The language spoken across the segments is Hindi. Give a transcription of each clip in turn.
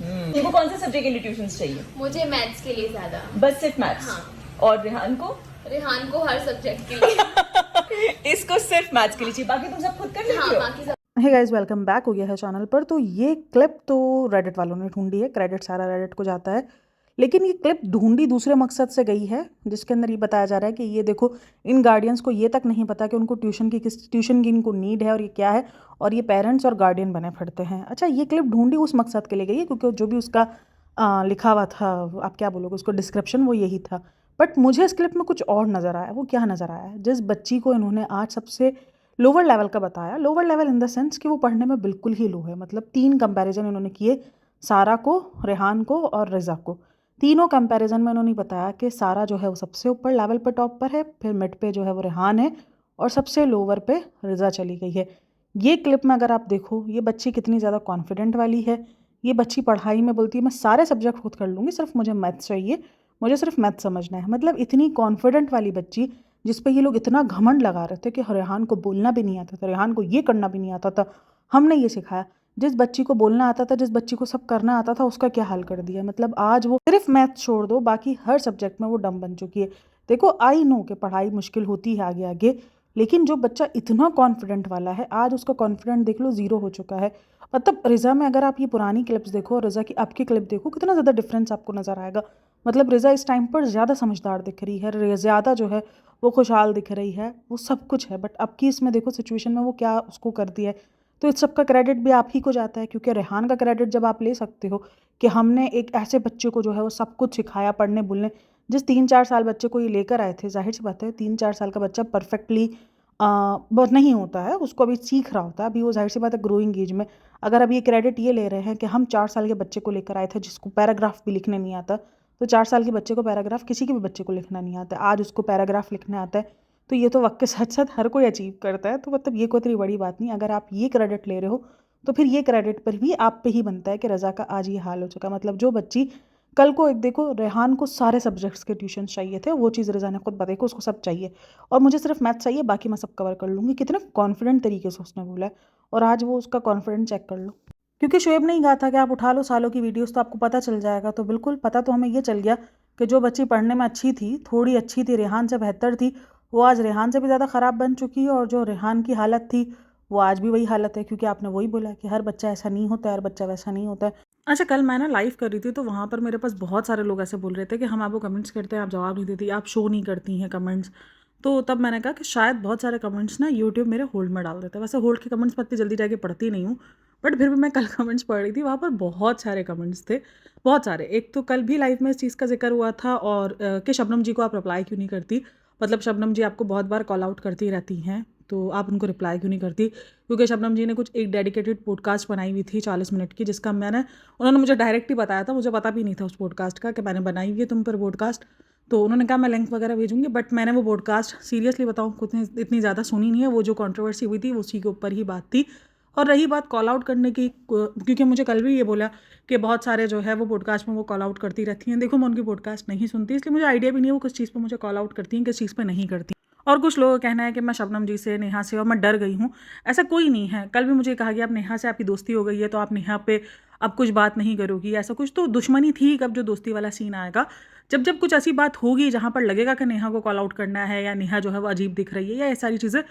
तुमको कौन से सब्जेक्ट के लिए ट्यूशंस चाहिए? मुझे मैथ्स के लिए ज्यादा। बस सिर्फ मैथ्स? हाँ। और रेहान को? रेहान को हर सब्जेक्ट के लिए। इसको सिर्फ मैथ्स के लिए चाहिए, बाकी तुम सब खुद कर लेती हाँ, हो? बाकी सब। हे गाइस, वेलकम बैक हो गया है चैनल पर। तो ये क्लिप तो रेडिट वालों ने ढूंढी है, क्रेडिट सारा रेडिट को जाता है। लेकिन ये क्लिप ढूंढी दूसरे मकसद से गई है, जिसके अंदर ये बताया जा रहा है कि ये देखो, इन गार्डियंस को ये तक नहीं पता कि उनको ट्यूशन की इनको नीड है और ये क्या है, और ये पेरेंट्स और गार्डियन बने फिरते हैं। अच्छा, ये क्लिप ढूंढी उस मकसद के लिए गई है क्योंकि जो भी उसका लिखा हुआ था, आप क्या बोलोगे उसको, डिस्क्रिप्शन, वो यही था। बट मुझे इस क्लिप में कुछ और नज़र आया। वो क्या नज़र आया? जिस बच्ची को इन्होंने आज सबसे लोअर लेवल का बताया, lower level in the sense कि वो पढ़ने में बिल्कुल ही लो है। मतलब 3 कंपैरिजन इन्होंने किए, सारा को, रेहान को और रिज़ा को। तीनों कंपैरिजन में उन्होंने बताया कि सारा जो है वो सबसे ऊपर लेवल पर टॉप पर है, फिर मिड पे जो है वो रेहान है, और सबसे लोअर पे रिज़ा चली गई है। ये क्लिप में अगर आप देखो, ये बच्ची कितनी ज़्यादा कॉन्फिडेंट वाली है। ये बच्ची पढ़ाई में बोलती है मैं सारे सब्जेक्ट खुद कर लूँगी, सिर्फ मुझे मैथ्स चाहिए, मुझे सिर्फ मैथ्स समझना है। मतलब इतनी कॉन्फिडेंट वाली बच्ची, जिस पे ये लोग इतना घमंड लगा रहे थे कि रेहान को बोलना भी नहीं आता था, रेहान को ये करना भी नहीं आता था, हमने ये सिखाया। जिस बच्ची को बोलना आता था, जिस बच्ची को सब करना आता था, उसका क्या हाल कर दिया। मतलब आज वो सिर्फ मैथ छोड़ दो, बाकी हर सब्जेक्ट में वो डम बन चुकी है। देखो, आई नो कि पढ़ाई मुश्किल होती है आगे आगे, लेकिन जो बच्चा इतना कॉन्फिडेंट वाला है, आज उसका कॉन्फिडेंट देख लो, ज़ीरो हो चुका है। मतलब रिज़ा में अगर आप ये पुरानी क्लिप्स देखो और रिज़ा की अब की क्लिप देखो, कितना ज़्यादा डिफरेंस आपको नज़र आएगा। मतलब रिज़ा इस टाइम पर ज़्यादा समझदार दिख रही है, ज़्यादा जो है वो खुशहाल दिख रही है, वो सब कुछ है। बट अब की इसमें देखो सिचुएशन में वो क्या उसको करती है। तो इस सब का क्रेडिट भी आप ही को जाता है, क्योंकि रेहान का क्रेडिट जब आप ले सकते हो कि हमने एक ऐसे बच्चे को जो है वो सब कुछ सिखाया, पढ़ने बोलने। जिस 3-4 साल बच्चे को ये लेकर आए थे, जाहिर सी बात है 3-4 साल का बच्चा परफेक्टली बहुत नहीं होता है, उसको अभी सीख रहा होता है, अभी वो जाहिर सी बात है ग्रोइंग एज में। अगर अब ये क्रेडिट ये ले रहे हैं कि हम 4 साल के बच्चे को लेकर आए थे जिसको पैराग्राफ भी लिखने नहीं आता, तो 4 साल के बच्चे को पैराग्राफ, किसी के भी बच्चे को लिखना नहीं आता, आज उसको पैराग्राफ लिखना आता है, तो ये तो वक्त के साथ साथ हर कोई अचीव करता है। तो मतलब ये कोई इतनी बड़ी बात नहीं। अगर आप ये क्रेडिट ले रहे हो, तो फिर ये क्रेडिट पर भी आप पे ही बनता है कि रज़ा का आज ये हाल हो चुका। मतलब जो बच्ची कल को, एक देखो, रेहान को सारे सब्जेक्ट्स के ट्यूशन चाहिए थे, वो चीज़ रज़ा ने खुद बताई कि उसको सब चाहिए, और मुझे सिर्फ मैथ चाहिए, बाकी मैं सब कवर कर लूँगी। कितने कॉन्फिडेंट तरीके से उसने बोला है, और आज वो उसका कॉन्फिडेंस चेक कर लो। क्योंकि शुएब ने ही कहा था कि आप उठा लो सालों की वीडियोस तो आपको पता चल जाएगा। तो बिल्कुल पता तो हमें ये चल गया कि जो बच्ची पढ़ने में अच्छी थी, थोड़ी अच्छी थी, रेहान से बेहतर थी, वो आज रेहान से भी ज़्यादा ख़राब बन चुकी है। और जो रेहान की हालत थी, वो आज भी वही हालत है, क्योंकि आपने वही बोला कि हर बच्चा ऐसा नहीं होता है, हर बच्चा वैसा नहीं होता है। अच्छा, कल मैं ना लाइव कर रही थी, तो वहाँ पर मेरे पास बहुत सारे लोग ऐसे बोल रहे थे कि हम आपको कमेंट्स करते हैं, आप जवाब नहीं देती, आप शो नहीं करती हैं कमेंट्स। तो तब मैंने कहा कि शायद बहुत सारे कमेंट्स ना यूट्यूब मेरे होल्ड में डाल देते हैं। वैसे होल्ड के कमेंट्स मैं इतनी जल्दी जाके पढ़ती नहीं हूँ, बट फिर भी मैं कल कमेंट्स पढ़ रही थी, वहाँ पर बहुत सारे कमेंट्स थे, बहुत सारे। एक तो कल भी लाइव में इस चीज़ का जिक्र हुआ था, और कि शबनम जी को आप रिप्लाई क्यों नहीं करती। मतलब शबनम जी आपको बहुत बार कॉल आउट करती रहती हैं, तो आप उनको रिप्लाई क्यों नहीं करती। क्योंकि शबनम जी ने कुछ एक डेडिकेटेड पॉडकास्ट बनाई हुई थी 40 मिनट की, जिसका उन्होंने मुझे डायरेक्ट ही बताया था, मुझे पता भी नहीं था उस पॉडकास्ट का कि मैंने बनाई हुई है तुम पर पॉडकास्ट। तो उन्होंने कहा मैं लिंक वगैरह भेजूंगी, बट मैंने वो पॉडकास्ट सीरियसली बताऊँ कुछ इतनी ज़्यादा सुनी नहीं है। वो जो कंट्रोवर्सी हुई थी उसी के ऊपर ही बात थी। और रही बात कॉल आउट करने की, क्योंकि मुझे कल भी ये बोला कि बहुत सारे जो है वो पॉडकास्ट में वो कॉल आउट करती रहती हैं। देखो, मैं उनकी पॉडकास्ट नहीं सुनती, इसलिए मुझे आइडिया भी नहीं है वो किस चीज़ पे मुझे कॉल आउट करती हैं, किस चीज़ पे नहीं करती। और कुछ लोगों का कहना है कि मैं शबनम जी से, नेहा से, और मैं डर गई हूँ। ऐसा कोई नहीं है। कल भी मुझे कहा गया आप नेहा से आपकी दोस्ती हो गई है, तो आप नेहा पे अब कुछ बात नहीं करोगी, ऐसा कुछ। तो दुश्मनी थी कब जो दोस्ती वाला सीन आएगा, जब जब कुछ ऐसी बात होगी जहाँ पर लगेगा कि नेहा को कॉल आउट करना है, या नेहा जो है वो अजीब दिख रही है, या ये सारी चीज़ें,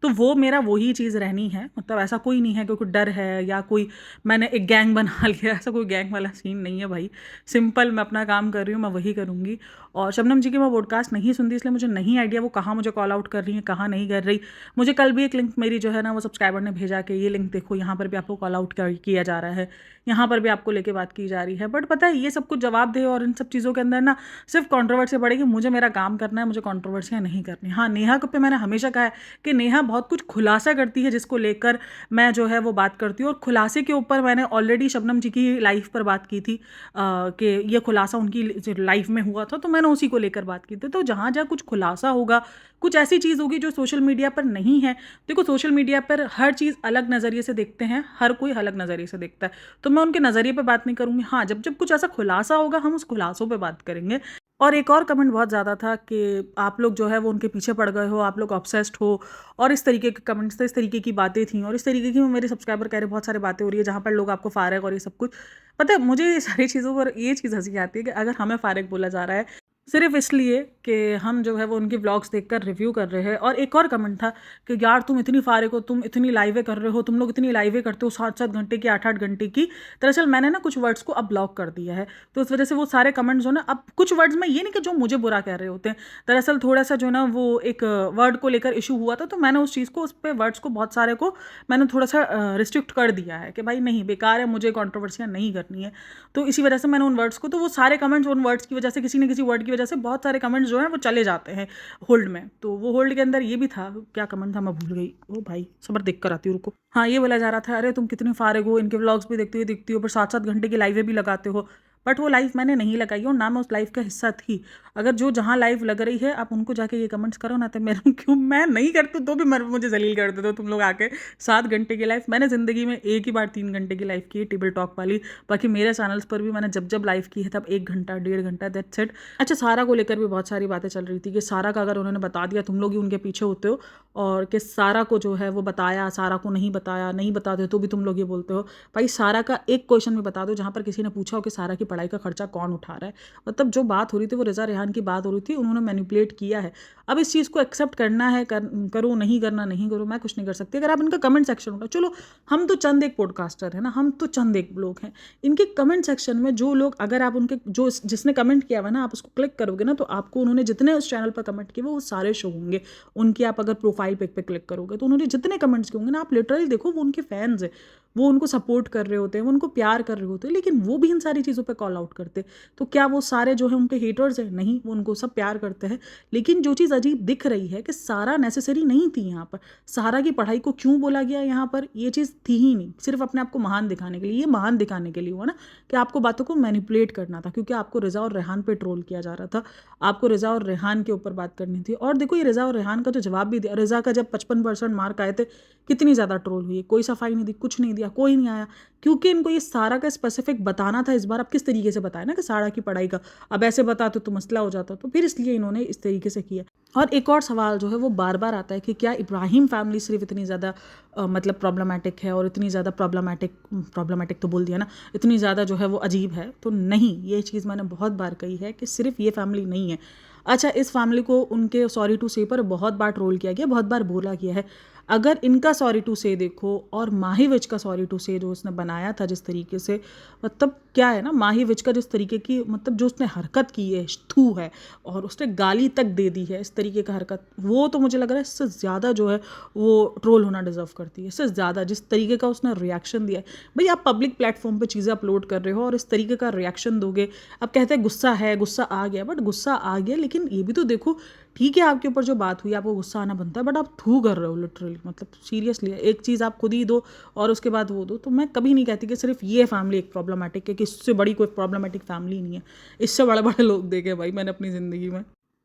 तो वो मेरा वही चीज़ रहनी है। मतलब ऐसा कोई नहीं है कि कुछ डर है या कोई मैंने एक गैंग बना लिया, ऐसा कोई गैंग वाला सीन नहीं है भाई। सिंपल मैं अपना काम कर रही हूँ, मैं वही करूँगी। और शबनम जी की मैं पॉडकास्ट नहीं सुनती, इसलिए मुझे नहीं आइडिया वो कहाँ मुझे कॉल आउट कर रही हैं, कहाँ नहीं कर रही। मुझे कल भी एक लिंक मेरी जो है ना वो सब्सक्राइबर ने भेजा कि ये लिंक देखो, यहाँ पर भी आपको कॉल आउट किया जा रहा है, यहाँ पर भी आपको लेके बात की जा रही है। बट पता है, ये सब कुछ जवाब दे और इन सब चीज़ों के अंदर ना सिर्फ कॉन्ट्रोवर्सी बढ़ेगी। मुझे मेरा काम करना है, मुझे कॉन्ट्रोवर्सियाँ नहीं करनी। हाँ, नेहा पे मैंने हमेशा कहा है कि नेहा बहुत कुछ खुलासा करती है, जिसको लेकर मैं जो है वो बात करती हूँ। और खुलासे के ऊपर मैंने ऑलरेडी शबनम जी की लाइफ पर बात की थी कि ये खुलासा उनकी लाइफ में हुआ था, तो मैंने उसी को लेकर बात की थी। तो जहाँ जहाँ कुछ खुलासा होगा, कुछ ऐसी चीज़ होगी जो सोशल मीडिया पर नहीं है। देखो, सोशल मीडिया पर हर चीज़ अलग नज़रिए से देखते हैं, हर कोई अलग नज़रिए से देखता है, तो मैं उनके नज़रिए पर बात नहीं करूँगी। हाँ, जब जब कुछ ऐसा खुलासा होगा, हम उस खुलासों पर बात करेंगे। और एक और कमेंट बहुत ज़्यादा था कि आप लोग जो है वो उनके पीछे पड़ गए हो, आप लोग ऑब्सेस्ड हो, और इस तरीके के कमेंट्स थे, इस तरीके की बातें थी, और इस तरीके की मेरे सब्सक्राइबर कह रहे बहुत सारी बातें हो रही है जहाँ पर लोग आपको फारिग और ये सब कुछ। पता है मुझे ये सारी चीज़ों पर ये चीज़ हंसी आती है कि अगर हमें फारिग बोला जा रहा है सिर्फ इसलिए कि हम जो है वो उनकी व्लॉग्स देखकर रिव्यू कर रहे हैं। और एक और कमेंट था कि यार तुम इतनी फारिग हो, तुम इतनी लाइवें कर रहे हो, तुम लोग इतनी लाइवें करते हो 7-7 घंटे की, 8-8 घंटे की। दरअसल मैंने ना कुछ वर्ड्स को अब ब्लॉक कर दिया है, तो इस वजह से वो सारे कमेंट्स जो ना, अब कुछ वर्ड्स में ये नहीं कि जो मुझे बुरा कह रहे होते हैं, दरअसल थोड़ा सा जो ना वो एक वर्ड को लेकर इशू हुआ था, तो मैंने उस चीज़ को, उस पर वर्ड्स को बहुत सारे को मैंने थोड़ा सा रिस्ट्रिक्ट कर दिया है कि भाई नहीं, बेकार है, मुझे कॉन्ट्रोवर्सियाँ नहीं करनी है। तो इसी वजह से मैंने उन वर्ड्स को, तो वो सारे कमेंट्स उन वर्ड्स की वजह से, किसी न किसी वर्ड की वजह से बहुत सारे कमेंट्स जो हैं वो चले जाते हैं होल्ड में। तो वो होल्ड के अंदर ये भी था, क्या कमेंट था मैं भूल गई, ओ भाई सबर देख कर आती हूँ, रुको। हाँ, ये बोला जा रहा था, अरे तुम कितनी फारिग हो, इनके व्लॉग्स भी देखती हो, पर 7-7 घंटे की लाइवें भी लगाते हो। बट वो लाइव मैंने नहीं लगाई और ना मैं उस लाइव का हिस्सा थी। अगर जो जहाँ लाइव लग रही है आप उनको जाके ये कमेंट्स करो ना, तो मेरे क्यों मैं नहीं करती तो भी मुझे जलील कर देते हो तुम लोग आके। 7 घंटे की लाइव मैंने ज़िंदगी में एक ही बार 3 घंटे की लाइव की है, टेबल टॉक वाली। बाकी मेरे चैनल्स पर भी मैंने जब जब लाइव की है तब 1 घंटा 1.5 घंटा, दैट्स इट। अच्छा, सारा को लेकर भी बहुत सारी बातें चल रही थी कि सारा का अगर उन्होंने बता दिया, तुम लोग ही उनके पीछे होते हो, और कि सारा को जो है वो बताया, सारा को नहीं बताया, नहीं बताते तो भी तुम लोग ये बोलते हो। भाई सारा का एक क्वेश्चन भी बता दो जहाँ पर किसी ने पूछा हो कि सारा की पढ़ाई का खर्चा कौन उठा रहा है। मतलब जो बात हो रही थी वो रिज़ा रेहान की बात हो रही थी, उन्होंने मैनिपुलेट किया है। अब इस चीज़ को एक्सेप्ट करना है, करो, नहीं करना नहीं करो, मैं कुछ नहीं कर सकती। अगर आप इनका कमेंट सेक्शन उठा, चलो हम तो चंद एक पॉडकास्टर है ना, हम तो चंद एक लोग हैं। इनके कमेंट सेक्शन में जो लोग, अगर आप उनके जो जिसने कमेंट किया हुआ ना, आप उसको क्लिक करोगे ना, तो आपको उन्होंने जितने उस चैनल पर कमेंट किए वो सारे शो होंगे उनके। आप अगर प्रोफाइल पिक पे क्लिक करोगे तो उन्होंने जितने कमेंट्स किए होंगे ना, आप लिटरली देखो वो उनके फैंस है, वो उनको सपोर्ट कर रहे होते हैं, वो उनको प्यार कर रहे होते हैं, लेकिन वो भी इन सारी चीज़ों पे कॉल आउट करते। तो क्या वो सारे जो है उनके हेटर्स हैं? नहीं, वो उनको सब प्यार करते हैं। लेकिन जो चीज़ अजीब दिख रही है कि सारा नेसेसरी नहीं थी यहाँ पर। सारा की पढ़ाई को क्यों बोला गया यहाँ पर? ये चीज़ थी ही नहीं, सिर्फ अपने आप को महान दिखाने के लिए। ये महान दिखाने के लिए हुआ ना कि आपको बातों को मैनिपुलेट करना था, क्योंकि आपको रिज़ा और रेहान पे ट्रोल किया जा रहा था, आपको रिज़ा और रेहान के ऊपर बात करनी थी। और देखो ये रिज़ा और रेहान का जो जवाब भी दिया, रिज़ा का जब 55% मार्क आए थे, कितनी ज़्यादा ट्रोल हुई, कोई सफाई नहीं दी, कुछ नहीं दिया, कोई नहीं आया, क्योंकि इनको ये सारा का स्पेसिफिक बताना था। इस बार अब किस तरीके से बताया ना कि सारा की पढ़ाई का, अब ऐसे बताते तो मसला हो जाता, तो फिर इसलिए इन्होंने इस तरीके से किया। और एक और सवाल जो है वो बार बार आता है कि क्या इब्राहिम फैमिली सिर्फ इतनी ज़्यादा मतलब प्रॉब्लमैटिक है, और इतनी ज़्यादा प्रॉब्लमैटिक तो बोल दिया ना, इतनी ज़्यादा जो है वो अजीब है? तो नहीं, ये चीज़ मैंने बहुत बार कही है कि सिर्फ ये फैमिली नहीं है। अच्छा, इस फैमिली को उनके सॉरी टू से पर बहुत बार ट्रोल किया गया, बहुत बार बोला गया है। अगर इनका सॉरी टू से देखो और माही विज का सॉरी टू से जो उसने बनाया था जिस तरीके से, मतलब क्या है ना, माही विज का जिस तरीके की, मतलब जो उसने हरकत की है, थू है, और उसने गाली तक दे दी है, इस तरीके का हरकत, वो तो मुझे लग रहा है इससे ज़्यादा जो है वो ट्रोल होना डिजर्व करती है। इससे ज़्यादा जिस तरीके का उसने रिएक्शन दिया है, भाई आप पब्लिक प्लेटफॉर्म पर चीज़ें अपलोड कर रहे हो और इस तरीके का रिएक्शन दोगे। अब कहते हैं गुस्सा है, गुस्सा आ गया, बट गुस्सा आ गया, लेकिन ये भी तो देखो, ठीक है आपके ऊपर जो बात हुई आपको गुस्सा आना बनता है, बट आप थू कर रहे हो लिटरली, मतलब सीरियसली। एक चीज़ आप खुद ही दो और उसके बाद वो दो। तो मैं कभी नहीं कहती कि सिर्फ ये फैमिली एक प्रॉब्लमेटिक है, कि इससे बड़ी कोई प्रॉब्लमेटिक फैमिली नहीं है। इससे बड़े बड़े लोग देखे भाई मैंने अपनी ज़िंदगी में।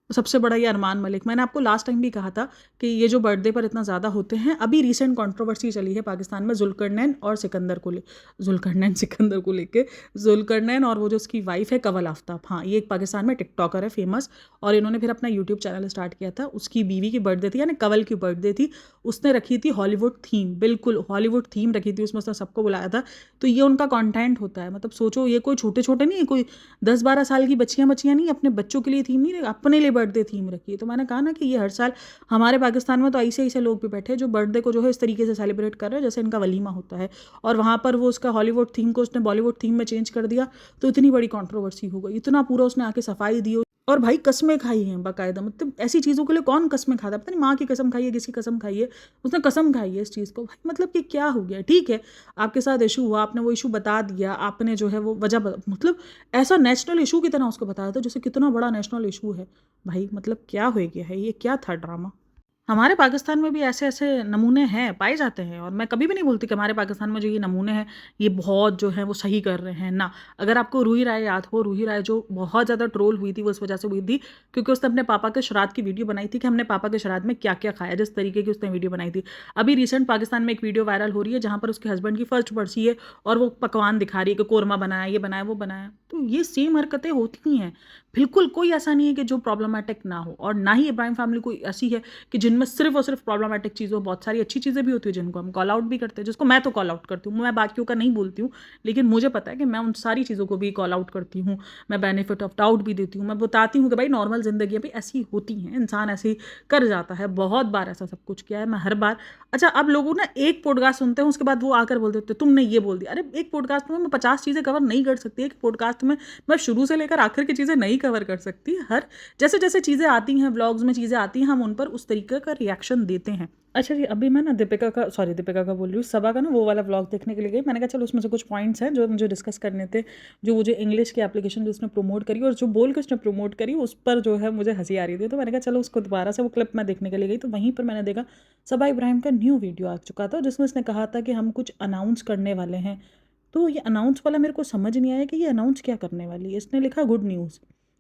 सबसे बड़ा ये अरमान मलिक, मैंने आपको लास्ट टाइम भी कहा था कि ये जो बर्थडे पर इतना ज़्यादा होते हैं, अभी रीसेंट कंट्रोवर्सी चली है पाकिस्तान में जुल्करनैन और सिकंदर को लेके। जुल्करनैन और वो जो उसकी वाइफ है कवल आफ्ताब, हाँ ये एक पाकिस्तान में टिकटॉकर है फेमस, और इन्होंने फिर अपना यूट्यूब चैनल स्टार्ट किया था। उसकी बीवी की बर्थडे थी, यानी कवल की बर्थडे थी, उसने रखी थी हॉलीवुड थीम, बिल्कुल हॉलीवुड थीम रखी थी, उसमें उसने सबको बुलाया था। तो ये उनका कंटेंट होता है, मतलब सोचो ये कोई छोटे छोटे नहीं है, कोई 10-12 साल की बच्चियाँ नहीं, अपने बच्चों के लिए थीम नहीं, अपने लिए बर्थडे थीम रखी है। तो मैंने कहा ना कि ये हर साल हमारे पाकिस्तान में तो ऐसे लोग भी बैठे हैं जो बर्थडे को जो है इस तरीके से सेलिब्रेट कर रहे हैं जैसे इनका वलीमा होता है, और वहाँ पर वो उसका हॉलीवुड थीम को उसने बॉलीवुड थीम में चेंज कर दिया, तो इतनी बड़ी कंट्रोवर्सी हो गई, इतना पूरा उसने आके सफाई दी। और भाई कसमें खाई हैं बाकायदा, मतलब ऐसी चीज़ों के लिए कौन कसमें खाता है, पता नहीं माँ की कसम खाई है, किसी कसम खाई है, उसने कसम खाई है इस चीज़ को। भाई मतलब कि क्या हो गया? ठीक है आपके साथ इशू हुआ, आपने वो इशू बता दिया, आपने जो है वो वजह मतलब ऐसा नेशनल इशू की तरह उसको बताया था जैसे कितना बड़ा नेशनल इशू है। भाई मतलब क्या हो गया है, ये क्या था ड्रामा? हमारे पाकिस्तान में भी ऐसे ऐसे नमूने हैं, पाए जाते हैं, और मैं कभी भी नहीं बोलती कि हमारे पाकिस्तान में जो ये नमूने हैं ये बहुत जो है वो सही कर रहे हैं ना। अगर आपको रूही राय याद हो, रूही राय जो बहुत ज़्यादा ट्रोल हुई थी वो इस वजह से हुई थी क्योंकि उसने अपने पापा के श्राद्ध की वीडियो बनाई थी कि हमने पापा के श्राद्ध में क्या क्या खाया, जिस तरीके की उसने वीडियो बनाई थी। अभी रिसेंट पाकिस्तान में एक वीडियो वायरल हो रही है जहाँ पर उसके हस्बैंड की फर्स्ट बरसी है और वो पकवान दिखा रही है कि कोरमा बनाया, ये बनाया, वो बनाया। तो ये सेम हरकतें होती ही हैं। बिल्कुल कोई ऐसा नहीं है कि जो प्रॉब्लमेटिक ना हो, और ना ही इब्राहिम फैमिली कोई ऐसी है कि जिनमें सिर्फ और सिर्फ प्रॉब्लमेटिक चीज़ हो। बहुत सारी अच्छी चीज़ें भी होती है जिनको हम कॉल आउट भी करते हैं, जिसको मैं तो कॉल आउट करती हूँ। मैं बाकियों का नहीं बोलती हूँ, लेकिन मुझे पता है कि मैं उन सारी चीज़ों को भी कॉल आउट करती हूँ। मैं बेनिफिट ऑफ डाउट भी देती हूँ, मैं बताती हूँ कि भाई नॉर्मल ज़िंदगी भी ऐसी होती है, इंसान ऐसे ही कर जाता है। बहुत बार ऐसा सब कुछ किया है मैं, हर बार। अच्छा, अब लोग ना एक पॉडकास्ट सुनते हैं, उसके बाद वो आकर बोल देते तुमने ये बोल दिया। अरे एक पॉडकास्ट में मैं 50 चीज़ें कवर नहीं कर सकती। एक पॉडकास्ट में मैं शुरू से लेकर आखिर की चीज़ें नहीं कवर कर सकती। हर जैसे जैसे चीज़ें आती हैं, व्लॉग्स में चीज़ें आती हैं, हम उन पर उस तरीके का रिएक्शन देते हैं। अच्छा जी, अभी मैं ना दीपिका का बोल रही हूँ, सबा का ना वो वाला व्लॉग देखने के लिए गई। मैंने कहा चलो उसमें से कुछ पॉइंट्स हैं जो मुझे डिस्कस करने थे। जो वो जो इंग्लिश की एप्लीकेशन जो उसने प्रमोट करी और जो बोल के उसने प्रमोट करी, उस पर जो है मुझे हंसी आ रही थी। तो मैंने कहा चलो उसको दोबारा से वो क्लिप मैं देखने के लिए गई। तो वहीं पर मैंने देखा सबा इब्राहिम का न्यू वीडियो आ चुका था, जिसमें उसने कहा था कि हम कुछ अनाउंस करने वाले हैं। तो ये अनाउंस वाला मेरे को समझ नहीं आया कि ये अनाउंस क्या करने वाली है। इसने लिखा गुड न्यूज़,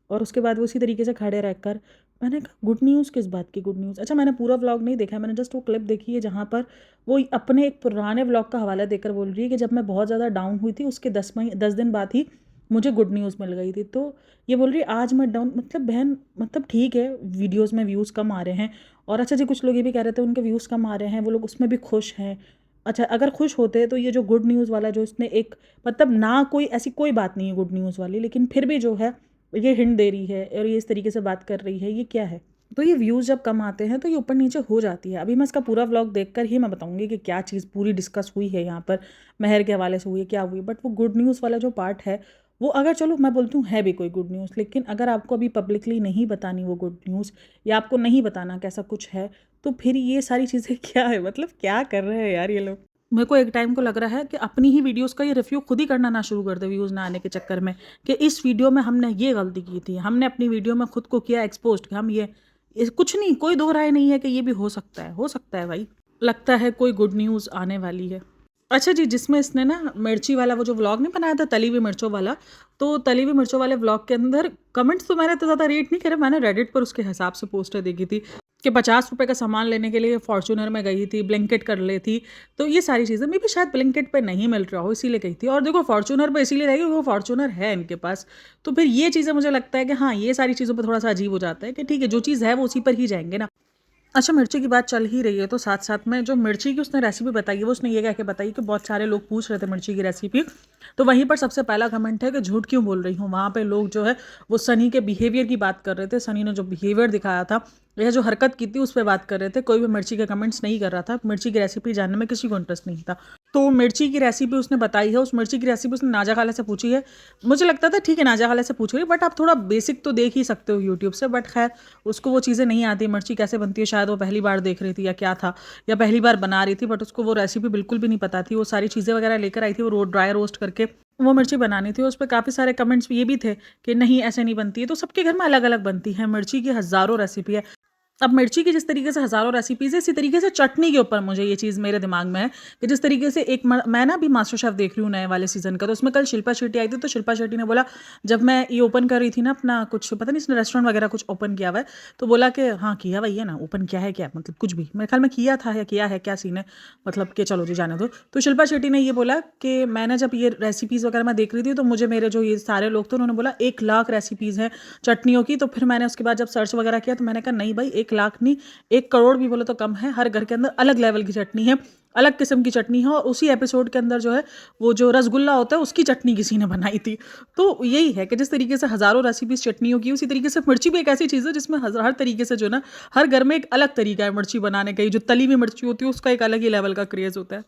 और उसके बाद वो उसी तरीके से खड़े रहकर, मैंने कहा गुड न्यूज़ किस बात की गुड न्यूज़। अच्छा, मैंने पूरा व्लॉग नहीं देखा है, मैंने जस्ट वो क्लिप देखी है जहाँ पर वो अपने एक पुराने व्लॉग का हवाला देकर बोल रही है कि जब मैं बहुत ज़्यादा डाउन हुई थी उसके 10 दिन बाद ही मुझे गुड न्यूज़ मिल गई थी। तो ये बोल रही है आज मैं डाउन, मतलब बहन, मतलब ठीक है वीडियोज़ में व्यूज़ कम आ रहे हैं, और अच्छा जी कुछ लोग ये भी कह रहे थे उनके व्यूज़ कम आ रहे हैं, वो लोग उसमें भी खुश हैं। अच्छा, अगर खुश होते तो ये जो गुड न्यूज़ वाला जो इसने एक, मतलब ना कोई ऐसी कोई बात नहीं है गुड न्यूज़ वाली, लेकिन फिर भी जो है ये हिंट दे रही है और ये इस तरीके से बात कर रही है, ये क्या है। तो ये व्यूज़ जब कम आते हैं तो ये ऊपर नीचे हो जाती है। अभी मैं इसका पूरा व्लॉग देखकर ही मैं बताऊंगी कि क्या चीज़ पूरी डिस्कस हुई है यहाँ पर, महर के हवाले से हुई है, क्या हुई। बट वो गुड न्यूज़ वाला जो पार्ट है वो, अगर चलो मैं बोलती हूँ है भी कोई गुड न्यूज़, लेकिन अगर आपको अभी पब्लिकली नहीं बतानी वो गुड न्यूज़, या आपको नहीं बताना कैसा कुछ है, तो फिर ये सारी चीज़ें क्या है, मतलब क्या कर रहे हैं यार ये लोग। मेरे को एक टाइम को लग रहा है कि अपनी ही वीडियोस का ये रिव्यू खुद ही करना ना शुरू कर दे, व्यूज़ ना आने के चक्कर में, कि इस वीडियो में हमने ये गलती की थी, हमने अपनी वीडियो में खुद को किया एक्सपोज कि हम ये कुछ नहीं, कोई दो राय नहीं है कि ये भी हो सकता है, हो सकता है भाई। लगता है कोई गुड न्यूज़ आने वाली है। अच्छा जी, जिसमें इसने ना मिर्ची वाला वो जो व्लॉग नहीं बनाया था तली हुई मिर्चों वाला, तो तली हुई मिर्चों वाले व्लॉग के अंदर कमेंट्स तो मैंने इतना ज़्यादा रेट नहीं करे, मैंने रेडिट पर उसके हिसाब से पोस्टर देखी थी कि 50 रुपये का सामान लेने के लिए फॉर्च्यूनर में गई थी, ब्लिंकिट कर ली थी। तो ये सारी चीज़ें मे भी शायद ब्लिंकिट पे नहीं मिल रहा हो इसीलिए गई थी, और देखो फॉर्च्यूनर पे इसीलिए रहेगी वो फॉर्च्यूनर है इनके पास। तो फिर ये चीज़ें मुझे लगता है कि हाँ, ये सारी चीज़ों पर थोड़ा सा अजीब हो जाता है कि ठीक है जो चीज़ है वो उसी पर ही जाएंगे ना। अच्छा, मिर्ची की बात चल ही रही है तो साथ साथ में जो मिर्ची की उसने रेसिपी बताई है, वो उसने ये कह के बताई कि बहुत सारे लोग पूछ रहे थे मिर्ची की रेसिपी, तो वहीं पर सबसे पहला कमेंट है कि झूठ क्यों बोल रही हूँ। वहाँ पे लोग जो है वो सनी के बिहेवियर की बात कर रहे थे, सनी ने जो बिहेवियर दिखाया था या जो हरकत की थी उस पर बात कर रहे थे। कोई भी मिर्ची के कमेंट्स नहीं कर रहा था, मिर्ची की रेसिपी जानने में किसी को इंटरेस्ट नहीं था। तो मिर्ची की रेसिपी उसने बताई है, उस मिर्ची की रेसिपी उसने नाजा खाला से पूछी है। मुझे लगता था ठीक है नाजा खाला से पूछ रही, बट आप थोड़ा बेसिक तो देख ही सकते हो यूट्यूब से। बट खैर उसको वो चीज़ें नहीं आती, मिर्ची कैसे बनती है शायद वो पहली बार देख रही थी या क्या था, या पहली बार बना रही थी, बट उसको वो रेसिपी बिल्कुल भी नहीं पता थी। वो सारी चीज़ें वगैरह लेकर आई थी, वो ड्राई रोस्ट करके वो मिर्ची बनानी थी। उस पर काफ़ी सारे कमेंट्स ये भी थे कि नहीं ऐसे नहीं बनती है। तो सबके घर में अलग अलग बनती है, मिर्ची की हज़ारों रेसिपी है। अब मिर्ची की जिस तरीके से हज़ारों रेसिपीज़ है, इसी तरीके से चटनी के ऊपर मुझे ये चीज़ मेरे दिमाग में है कि जिस तरीके से मैं ना अभी मास्टर शेफ़ देख रही हूँ नए वाले सीज़न का, तो उसमें कल शिल्पा शेट्टी आई थी। तो शिल्पा शेट्टी ने बोला, जब मैं ये ओपन कर रही थी ना अपना कुछ, पता नहीं इसने रेस्टोरेंट वगैरह कुछ ओपन किया हुआ है, तो बोला कि हाँ किया वही है ना, ओपन किया है क्या, मतलब कुछ भी मेरे ख्याल में किया था या किया है, क्या सीन है, मतलब कि चलो जी जाने दो। तो शिल्पा शेट्टी ने ये बोला कि मैंने जब ये रेसिपीज़ वगैरह मैं देख रही थी तो मुझे मेरे जो ये सारे लोग थे उन्होंने बोला 1 लाख रेसिपीज़ हैं चटनियों की। तो फिर मैंने उसके बाद जब सर्च वगैरह किया तो मैंने कहा नहीं भाई 1 लाख नहीं, 1 करोड़ भी बोले तो कम है। हर घर के अंदर अलग लेवल की चटनी है, अलग किस्म की चटनी है। और उसी एपिसोड के अंदर जो है वो जो रसगुल्ला होता है उसकी चटनी किसी ने बनाई थी। तो यही है कि जिस तरीके से हज़ारों रेसिपीज चटनियों की, उसी तरीके से मिर्ची भी एक ऐसी चीज़ है जिसमें हर तरीके से जो ना हर घर में एक अलग तरीका है मिर्ची बनाने का। जो तली हुई मिर्ची होती है उसका एक अलग ही लेवल का क्रेज़ होता है।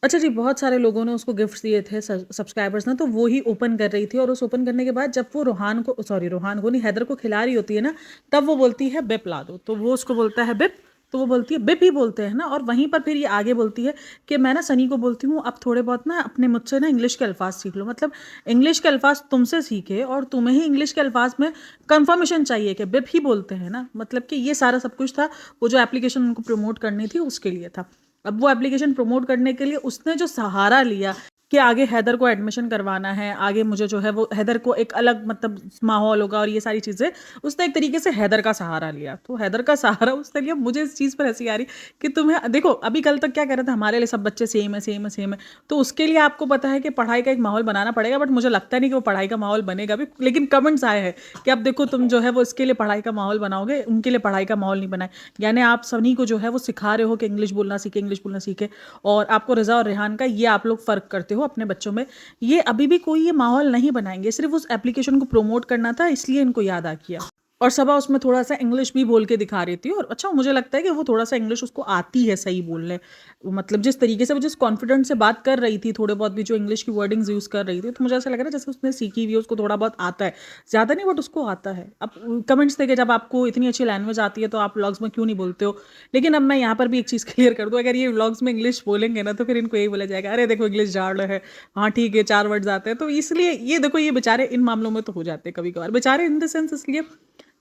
अच्छा जी, बहुत सारे लोगों ने उसको गिफ्ट्स दिए थे सब्सक्राइबर्स ने, तो वो ही ओपन कर रही थी। और उस ओपन करने के बाद जब वो रोहान को नहीं, हैदर को खिला रही होती है ना, तब वो बोलती है बिप ला दो, तो वो उसको बोलता है बिप, तो वो बोलती है बिप ही बोलते हैं ना। और वहीं पर फिर ये आगे बोलती है कि मैं ना सनी को बोलती हूँ अब थोड़े बहुत ना अपने मुझसे ना इंग्लिश के अल्फाज सीख लो, मतलब इंग्लिश के अल्फाज तुमसे सीखे और तुम्हें ही इंग्लिश के अल्फाज में कंफर्मेशन चाहिए कि बिप ही बोलते हैं ना। मतलब कि ये सारा सब कुछ था, वो जो एप्लीकेशन उनको प्रमोट करनी थी उसके लिए था। अब वो एप्लीकेशन प्रमोट करने के लिए उसने जो सहारा लिया, कि आगे हैदर को एडमिशन करवाना है, आगे मुझे जो है वो हैदर को एक अलग मतलब माहौल होगा और ये सारी चीज़ें, उसने एक तरीके से हैदर का सहारा लिया। तो हैदर का सहारा उसने लिया। मुझे इस चीज़ पर हंसी आ रही कि तुम्हें देखो, अभी कल तक क्या कह रहे थे, हमारे लिए सब बच्चे सेम है, सेम है, सेम है। तो उसके लिए आपको पता है कि पढ़ाई का एक माहौल बनाना पड़ेगा, बट मुझे लगता नहीं कि वो पढ़ाई का माहौल बनेगा भी। लेकिन कमेंट्स आए हैं कि अब देखो तुम जो है वो इसके लिए पढ़ाई का माहौल बनाओगे, उनके लिए पढ़ाई का माहौल नहीं बनाए। यानी आप सभी को जो है वो सिखा रहे हो कि इंग्लिश बोलना सीखे, इंग्लिश बोलना सीखे, और आपको रज़ा और रेहान का ये आप लोग फ़र्क करते हो अपने बच्चों में। ये अभी भी कोई ये माहौल नहीं बनाएंगे, सिर्फ उस एप्लीकेशन को प्रमोट करना था, इसलिए इनको याद आ किया। और सबा उसमें थोड़ा सा इंग्लिश भी बोल के दिखा रही थी, और अच्छा मुझे लगता है कि वो थोड़ा सा इंग्लिश उसको आती है सही बोलने, मतलब जिस तरीके से वो जिस कॉन्फिडेंस से बात कर रही थी, थोड़े बहुत भी जो इंग्लिश की वर्डिंग्स यूज़ कर रही थी, तो मुझे ऐसा लग रहा है जैसे उसने सीखी हुई है, उसको थोड़ा बहुत आता है, ज़्यादा नहीं बट उसको आता है। अब कमेंट्स देखे, जब आपको इतनी अच्छी लैंग्वेज आती है तो आप व्लॉग्स में क्यों नहीं बोलते हो। लेकिन अब मैं यहाँ पर भी एक चीज़ क्लियर कर दूँ, अगर ये व्लॉग्स में इंग्लिश बोलेंगे ना तो फिर इनको यही बोला जाएगा, अरे देखो इंग्लिश झाड़ है, हाँ ठीक है 4 वर्ड्स आते हैं। तो इसलिए ये देखो, ये बेचारे इन मामलों में तो हो जाते हैं कभी कभार, बेचारे इन द सेंस इसलिए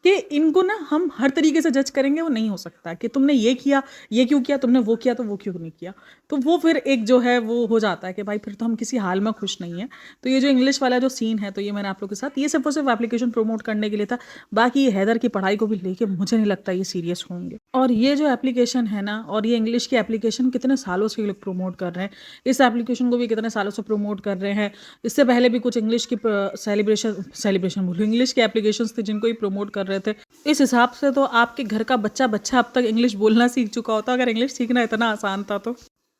कि इनको ना हम हर तरीके से जज करेंगे, वो नहीं हो सकता कि तुमने ये किया, ये क्यों किया, तुमने वो किया तो वो क्यों नहीं किया। तो वो फिर एक जो है वो हो जाता है कि भाई फिर तो हम किसी हाल में खुश नहीं है। तो ये जो इंग्लिश वाला जो सीन है, तो ये मैंने आप लोगों के साथ, ये सिर्फ और सिर्फ एप्लीकेशन प्रमोट करने के लिए था। बाकी ये हैदर की पढ़ाई को भी लेके मुझे नहीं लगता ये सीरियस होंगे। और ये जो एप्लीकेशन है ना, और ये इंग्लिश की एप्लीकेशन कितने सालों से ये लोग प्रमोट कर रहे हैं, इस एप्लीकेशन को भी कितने सालों से प्रमोट कर रहे हैं। इससे पहले भी कुछ इंग्लिश की सेलिब्रेशन बोलूँ, इंग्लिश की एप्लीकेशंस थे जिनको ये प्रमोट कर रहे थे। इस हिसाब से तो आपके घर का बच्चा अब तक इंग्लिश बोलना सीख चुका होता, अगर इंग्लिश सीखना इतना आसान था तो।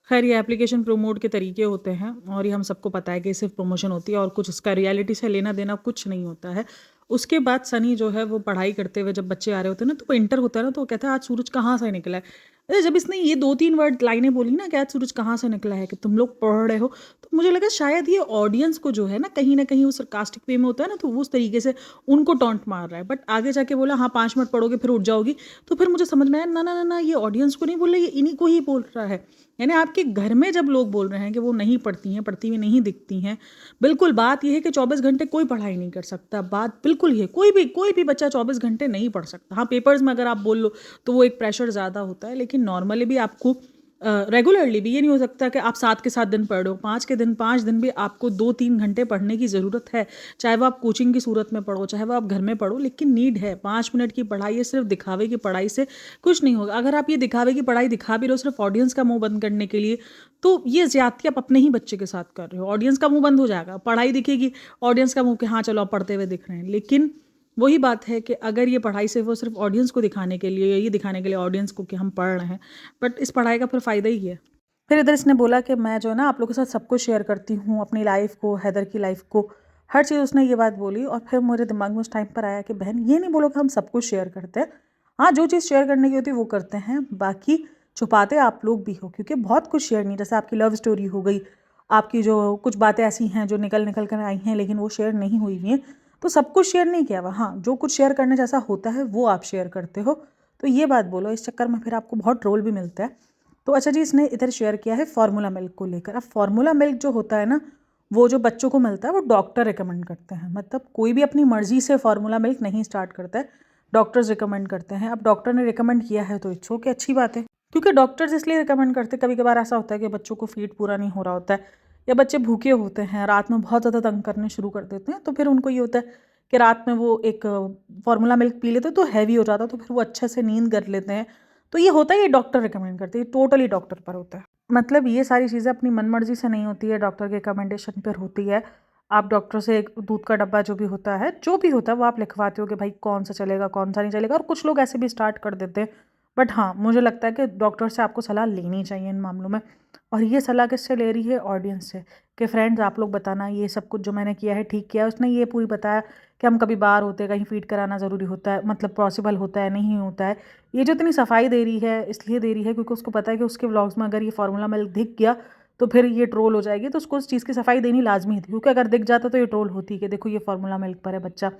खैर, ये एप्लीकेशन प्रमोट के तरीके होते हैं, और ये हम सबको पता है कि सिर्फ प्रमोशन होती है और कुछ इसका रियलिटी से लेना देना कुछ नहीं होता है। उसके बाद सनी जो है वो पढ़ाई करते हुए, जब बच्चे आ रहे होते हैं ना, तो वो इंटर होता है ना, तो वो कहता है आज सूरज कहाँ से निकला है। अरे जब इसने ये 2-3 वर्ड लाइनें बोली ना कि आज सूरज कहाँ से निकला है, कि तुम लोग पढ़ रहे हो, तो मुझे लगा शायद ये ऑडियंस को जो है ना कहीं वो सरकास्टिक वे में होता है ना, तो वो उस तरीके से उनको टॉन्ट मार रहा है। बट आगे जाके बोला हाँ 5 मिनट पढ़ोगे फिर उठ जाओगी, तो फिर मुझे समझ में आया ना ना ना ना, ये ऑडियंस को नहीं बोल रहा, ये इन्हीं को ही बोल रहा है। यानी आपके घर में जब लोग बोल रहे हैं कि वो नहीं पढ़ती हैं, पढ़ती हुई नहीं दिखती हैं, बिल्कुल बात यह है कि 24 घंटे कोई पढ़ाई नहीं कर सकता। बात बिल्कुल ये, कोई भी बच्चा 24 घंटे नहीं पढ़ सकता। हाँ, पेपर्स में अगर आप बोल लो तो वो एक प्रेशर ज़्यादा होता है, लेकिन नॉर्मली भी आपको रेगुलरली भी ये नहीं हो सकता कि आप 7 के 7 दिन पढ़ रहे हो, 5 दिन भी आपको 2-3 घंटे पढ़ने की ज़रूरत है। चाहे वो आप कोचिंग की सूरत में पढ़ो, चाहे वो आप घर में पढ़ो, लेकिन नीड है। 5 मिनट की पढ़ाई है, सिर्फ दिखावे की पढ़ाई से कुछ नहीं होगा। अगर आप ये दिखावे की पढ़ाई दिखा भी रहे हो सिर्फ ऑडियंस का मुंह बंद करने के लिए, तो ये ज़्यादती आप अपने ही बच्चे के साथ कर रहे हो। ऑडियंस का मुंह बंद हो जाएगा, पढ़ाई दिखेगी, ऑडियंस का मुंह कि हाँ चलो आप पढ़ते हुए दिख रहे हैं। लेकिन वही बात है कि अगर ये पढ़ाई से वो सिर्फ ऑडियंस को दिखाने के लिए, ये दिखाने के लिए ऑडियंस को कि हम पढ़ रहे हैं, बट इस पढ़ाई का फिर फ़ायदा ही है। फिर इधर इसने बोला कि मैं जो है ना आप लोगों के साथ सब कुछ शेयर करती हूँ, अपनी लाइफ को, हैदर की लाइफ को, हर चीज़ उसने ये बात बोली। और फिर मेरे दिमाग में उस टाइम पर आया कि बहन ये नहीं बोलो कि हम सब कुछ शेयर करते हैं। हाँ, जो चीज़ शेयर करने की होती है वो करते हैं, बाकी छुपाते आप लोग भी हो, क्योंकि बहुत कुछ शेयर नहीं, जैसे आपकी लव स्टोरी हो गई, आपकी जो कुछ बातें ऐसी हैं जो निकल कर आई हैं लेकिन वो शेयर नहीं हुई हुई हैं, तो सब कुछ शेयर नहीं किया हुआ। हाँ, जो कुछ शेयर करने जैसा होता है वो आप शेयर करते हो, तो ये बात बोलो। इस चक्कर में फिर आपको बहुत ट्रोल भी मिलता है। तो अच्छा जी, इसने इधर शेयर किया है फार्मूला मिल्क को लेकर। अब फार्मूला मिल्क जो होता है ना, वो जो बच्चों को मिलता है वो डॉक्टर रिकमेंड करते हैं। मतलब कोई भी अपनी मर्जी से फार्मूला मिल्क नहीं स्टार्ट करता है, डॉक्टर्स रिकमेंड करते हैं। अब डॉक्टर ने रिकमेंड किया है तो इट्स ओके, अच्छी बात है, क्योंकि डॉक्टर्स इसलिए रिकमेंड करते हैं। कभी कभार ऐसा होता है कि बच्चों को फीड पूरा नहीं हो रहा होता है, या बच्चे भूखे होते हैं, रात में बहुत ज़्यादा तंग करने शुरू कर देते हैं, तो फिर उनको ये होता है कि रात में वो एक फार्मूला मिल्क पी लेते हैं तो हैवी हो जाता है, तो फिर वो अच्छे से नींद कर लेते हैं। तो ये होता है, ये डॉक्टर रिकमेंड करते हैं, टोटली डॉक्टर पर होता है। मतलब ये सारी चीज़ें अपनी मनमर्जी से नहीं होती है, डॉक्टर के रिकमेंडेशन पर होती है। आप डॉक्टर से एक दूध का डब्बा जो भी होता है वो आप लिखवाते हो कि भाई कौन सा चलेगा कौन सा नहीं चलेगा। और कुछ लोग ऐसे भी स्टार्ट कर देते हैं, बट हाँ, मुझे लगता है कि डॉक्टर से आपको सलाह लेनी चाहिए इन मामलों में। और ये सलाह किससे ले रही है? ऑडियंस से, कि फ्रेंड्स आप लोग बताना ये सब कुछ जो मैंने किया है ठीक किया है। उसने ये पूरी बताया कि हम कभी बाहर होते हैं, कहीं फीड कराना ज़रूरी होता है, मतलब पॉसिबल होता है, नहीं होता है। ये जो इतनी सफाई दे रही है इसलिए दे रही है क्योंकि उसको पता है कि उसके व्लॉग्स में अगर ये फार्मूला मिल्क दिख गया तो फिर ये ट्रोल हो जाएगी, तो उसको उस चीज़ की सफाई देनी लाजमी थी, क्योंकि अगर दिख जाता तो ये ट्रोल होती कि देखो ये फार्मूला मिल्क पर है बच्चा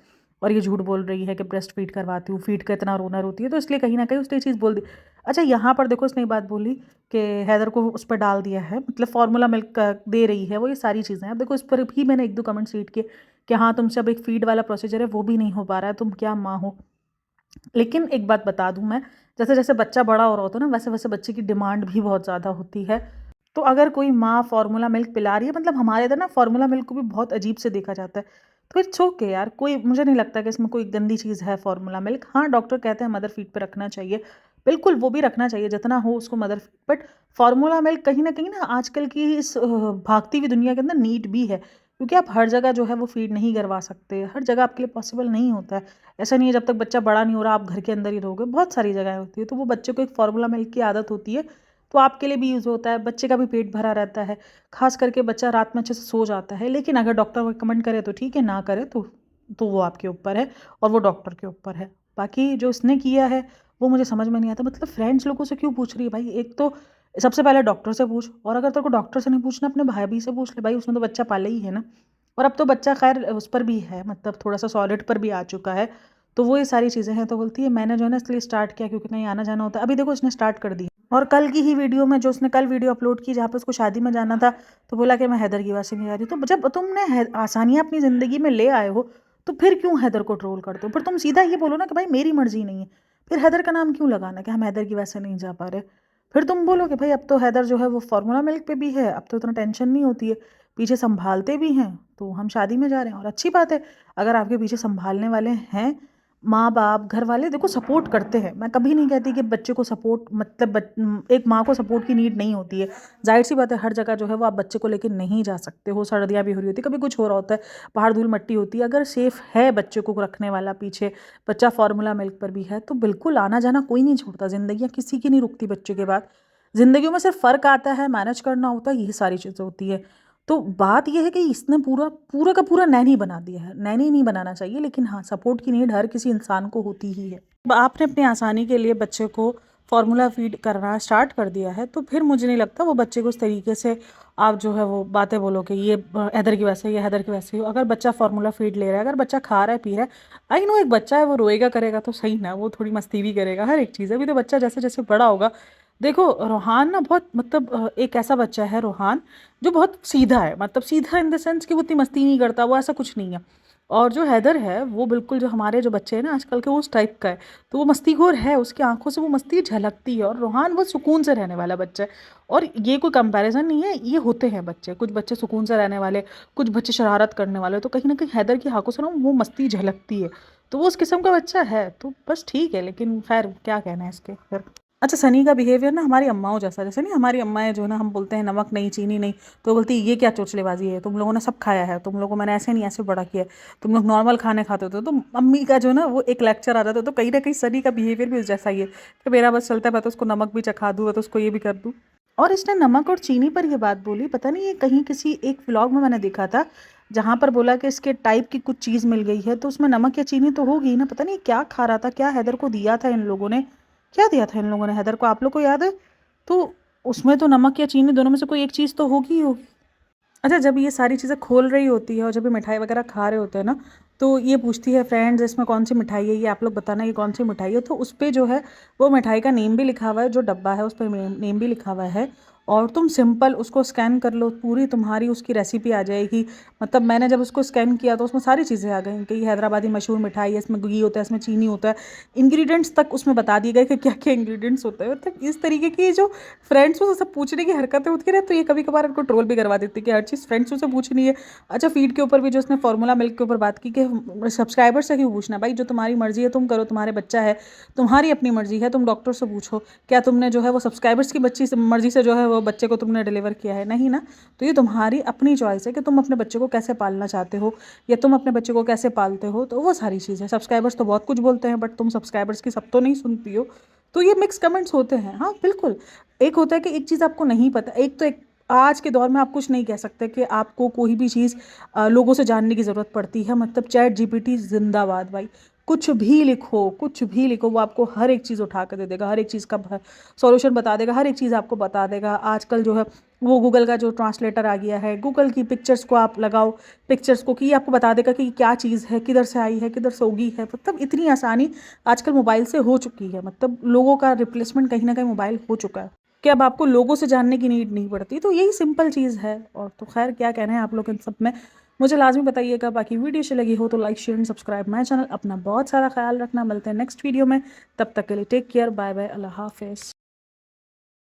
और ये झूठ बोल रही है कि ब्रेस्ट फीड करवाती हूँ, फीड का इतना रोना रोती है, तो इसलिए कहीं ना कहीं उसने ये चीज़ बोल दी। अच्छा, यहाँ पर देखो उसने बात बोली कि हैदर को उस पर डाल दिया है, मतलब फार्मूला मिल्क दे रही है वो, ये सारी चीज़ें हैं। अब देखो इस पर भी मैंने 1-2 कमेंट्स रीड किए कि हाँ तुमसे अब एक फीड वाला प्रोसीजर है वो भी नहीं हो पा रहा है, तुम क्या माँ हो। लेकिन एक बात बता दूं मैं, जैसे जैसे बच्चा बड़ा हो रहा होता है ना, वैसे वैसे बच्चे की डिमांड भी बहुत ज़्यादा होती है। तो अगर कोई माँ फार्मूला मिल्क पिला रही है, मतलब हमारे इधर ना फार्मूला मिल्क को भी बहुत अजीब से देखा जाता है, तो इट्स ओके यार, कोई मुझे नहीं लगता कि इसमें कोई गंदी चीज़ है फार्मूला मिल्क। हाँ, डॉक्टर कहते हैं मदर फीड पे रखना चाहिए, बिल्कुल वो भी रखना चाहिए जितना हो उसको mother feed, but formula milk कहीं ना आजकल की इस भागती हुई दुनिया के अंदर नीड भी है, क्योंकि आप हर जगह जो है वो फीड नहीं करवा सकते, हर जगह आपके लिए पॉसिबल नहीं होता है। ऐसा नहीं है जब तक बच्चा बड़ा नहीं हो रहा आप घर के अंदर ही रहोगे, बहुत सारी जगह होती है, तो वो बच्चे को एक फार्मूला मिल्क की आदत होती है, तो आपके लिए भी यूज़ होता है, बच्चे का भी पेट भरा रहता है, खास करके बच्चा रात में अच्छे से सो जाता है। लेकिन अगर डॉक्टर रिकमेंड करे तो ठीक है, ना करे तो वो आपके ऊपर है और वो डॉक्टर के ऊपर है। बाकी जो इसने किया है वो मुझे समझ में नहीं आता, मतलब फ्रेंड्स लोगों से क्यों पूछ रही है भाई? एक तो सबसे पहले डॉक्टर से पूछ, और अगर तेरे को डॉक्टर से नहीं पूछना अपने भाई से पूछ ले भाई, उसने तो बच्चा पाला ही है ना। और अब तो बच्चा खैर उस पर भी है, मतलब थोड़ा सा सॉलिड पर भी आ चुका है, तो वो ये सारी चीज़ें हैं। तो बोलती है मैंने जो है ना इसलिए स्टार्ट किया क्योंकि नहीं आना जाना होता है। अभी देखो उसने स्टार्ट कर दी, और कल की ही वीडियो में जो उसने कल वीडियो अपलोड की जहाँ पे उसको शादी में जाना था, तो बोला कि मैं हैदर की वजह से नहीं आ रही। तो जब तुमने आसानियाँ अपनी ज़िंदगी में ले आए हो तो फिर क्यों हैदर को ट्रोल करते हो? फिर तुम सीधा ये बोलो ना कि भाई मेरी मर्जी नहीं है, फिर हैदर का नाम क्यों लगाना कि हम हैदर की वजह से नहीं जा पा रहे? फिर तुम बोलो कि भाई अब तो हैदर जो है वो फार्मूला मिल्क पे भी है, अब तो इतना टेंशन नहीं होती है, पीछे संभालते भी हैं, तो हम शादी में जा रहे हैं। और अच्छी बात है, अगर आपके पीछे संभालने वाले हैं, माँ बाप घर वाले देखो सपोर्ट करते हैं। मैं कभी नहीं कहती कि बच्चे को सपोर्ट, मतलब एक माँ को सपोर्ट की नीड नहीं होती है। जाहिर सी बात है हर जगह जो है वो आप बच्चे को लेकर नहीं जा सकते हो, सर्दियाँ भी हो रही होती है, कभी कुछ हो रहा होता है, पहाड़ धूल मट्टी होती है। अगर सेफ़ है बच्चे को रखने वाला पीछे, बच्चा फार्मूला मिल्क पर भी है, तो बिल्कुल आना जाना कोई नहीं छोड़ता। ज़िंदगियाँ किसी की नहीं रुकती बच्चे के बाद, ज़िंदगियों में सिर्फ फ़र्क आता है, मैनेज करना होता है, यही सारी चीज़ें होती है। तो बात ये है कि इसने पूरा पूरा का पूरा नैनी बना दिया है। नैनी नहीं बनाना चाहिए, लेकिन हाँ सपोर्ट की नीड हर किसी इंसान को होती ही है। अब आपने अपनी आसानी के लिए बच्चे को फार्मूला फीड करना स्टार्ट कर दिया है, तो फिर मुझे नहीं लगता वो बच्चे को उस तरीके से आप जो है वो बातें बोलो कि ये हैदर की वजह से, ये हैदर की वजह से हो। अगर बच्चा फार्मूला फीड ले रहा है, अगर बच्चा खा रहा है पी रहा है, आई नो एक बच्चा है वो रोएगा करेगा तो सही ना, वो थोड़ी मस्ती भी करेगा, हर एक चीज़ है। अभी तो बच्चा जैसे जैसे बड़ा होगा, देखो रोहान ना बहुत, मतलब एक ऐसा बच्चा है रोहान जो बहुत सीधा है, मतलब सीधा इन द सेंस कि वो इतनी मस्ती नहीं करता, वो ऐसा कुछ नहीं है। और जो हैदर है वो बिल्कुल जो हमारे जो बच्चे हैं ना आजकल के, वो उस टाइप का है, तो वो मस्तीखोर है, उसकी आंखों से वो मस्ती झलकती है। और रोहान वो सुकून से रहने वाला बच्चा है, और ये कोई कंपैरिजन नहीं है, ये होते हैं बच्चे, कुछ बच्चे सुकून से रहने वाले, कुछ बच्चे शरारत करने वाले, तो कहीं ना कहीं हैदर की आंखों से ना वो मस्ती झलकती है, तो वो उस किस्म का बच्चा है, तो बस ठीक है। लेकिन खैर क्या कहना है इसके फिर। अच्छा, सनी का बिहेवियर ना हमारी अम्माओं जैसा, जैसे नहीं हमारी अम्माएं जो है ना, हम बोलते हैं नमक नहीं चीनी नहीं, तो बोलती है ये क्या चोचलेबाजी है, तुम लोगों ने सब खाया है, तुम लोगों को मैंने ऐसे नहीं ऐसे बड़ा किया है, तुम लोग नॉर्मल खाने खाते होते हो। तो अम्मी का जो ना वो एक लेक्चर आ जाता है, तो कहीं ना कहीं सनी का बिहेवियर भी उस जैसा ही है कि मेरा बस चलता है, मैं तो उसको नमक भी चखा दूँ, तो उसको ये भी कर दूँ। और इसने नमक और चीनी पर ये बात बोली, पता नहीं ये कहीं किसी एक व्लॉग में मैंने देखा था, जहाँ पर बोला कि इसके टाइप की कुछ चीज़ मिल गई है, तो उसमें नमक या चीनी तो होगी ना। पता नहीं क्या खा रहा था, क्या हैदर को दिया था इन लोगों ने, क्या दिया था इन लोगों ने हैदर को, आप लोग को याद है? तो उसमें तो नमक या चीनी दोनों में से कोई एक चीज़ तो होगी ही होगी। अच्छा, जब ये सारी चीज़ें खोल रही होती है और जब ये मिठाई वगैरह खा रहे होते हैं ना, तो ये पूछती है फ्रेंड्स इसमें कौन सी मिठाई है, ये आप लोग बताना ये कौन सी मिठाई है। तो उस पर जो है वो मिठाई का नेम भी लिखा हुआ है, जो डब्बा है उस पर नेम भी लिखा हुआ है, और तुम सिंपल उसको स्कैन कर लो, पूरी तुम्हारी उसकी रेसिपी आ जाएगी। मतलब मैंने जब उसको स्कैन किया तो उसमें सारी चीज़ें आ गई कि ये हैदराबादी मशहूर मिठाई है, इसमें घी होता है, इसमें चीनी होता है, इंग्रेडिएंट्स तक उसमें बता दिए गए कि क्या क्या इंग्रेडिएंट्स होते हैं। मतलब इस तरीके की जो फ्रेंड्स को सब पूछने की हरकतें होती है, तो ये कभी कभार उनको ट्रोल भी करवा देती है कि हर चीज़ फ्रेंड्स से पूछनी है। अच्छा, फीड के ऊपर भी जो उसने फार्मूला मिल्क के ऊपर बात की कि सब्सक्राइबर से क्यों पूछना, भाई जो तुम्हारी मर्जी है तुम करो, तुम्हारे बच्चा है, तुम्हारी अपनी मर्जी है, तुम डॉक्टर से पूछो क्या तुमने जो है वो सब्सक्राइबर्स की बच्ची से मर्जी से जो है वो बच्चे को तुमने डिलीवर किया है, नहीं ना। तो ये तुम्हारी अपनी चॉइस है कि तुम अपने बच्चे को कैसे पालना चाहते हो, या तुम अपने बच्चे को कैसे पालते हो, तो वो सारी चीज़ है। सब्सक्राइबर्स तो बहुत कुछ बोलते हैं, बट तुम सब्सक्राइबर्स की सब तो नहीं सुनती हो, तो ये मिक्स कमेंट्स होते हैं। हाँ बिल्कुल, एक होता है कि एक चीज़ आपको नहीं पता, एक तो एक आज के दौर में आप कुछ नहीं कह सकते कि आपको कोई भी चीज़ लोगों से जानने की ज़रूरत पड़ती है। मतलब चैट जीपीटी जिंदाबाद भाई, कुछ भी लिखो, कुछ भी लिखो, वो आपको हर एक चीज़ उठा कर दे देगा, हर एक चीज़ का सॉल्यूशन बता देगा, हर एक चीज़ आपको बता देगा। आजकल जो है वो गूगल का जो ट्रांसलेटर आ गया है, गूगल की पिक्चर्स को आप लगाओ, पिक्चर्स को, कि ये आपको बता देगा कि क्या चीज़ है, किधर से आई है, किधर से उगी है। मतलब इतनी आसानी आजकल मोबाइल से हो चुकी है, मतलब लोगों का रिप्लेसमेंट कहीं ना कहीं मोबाइल हो चुका है कि अब आपको लोगों से जानने की नीड नहीं पड़ती। तो यही सिंपल चीज़ है। और तो खैर क्या कहना है आप लोग इन सब में, मुझे लाजमी बताइएगा। बाकी वीडियो अच्छी लगी हो तो like share and subscribe my channel. अपना बहुत सारा ख्याल रखना, मिलते हैं नेक्स्ट वीडियो में, तब तक के लिए टेक केयर, बाय बाय, अल्लाह हाफिज़।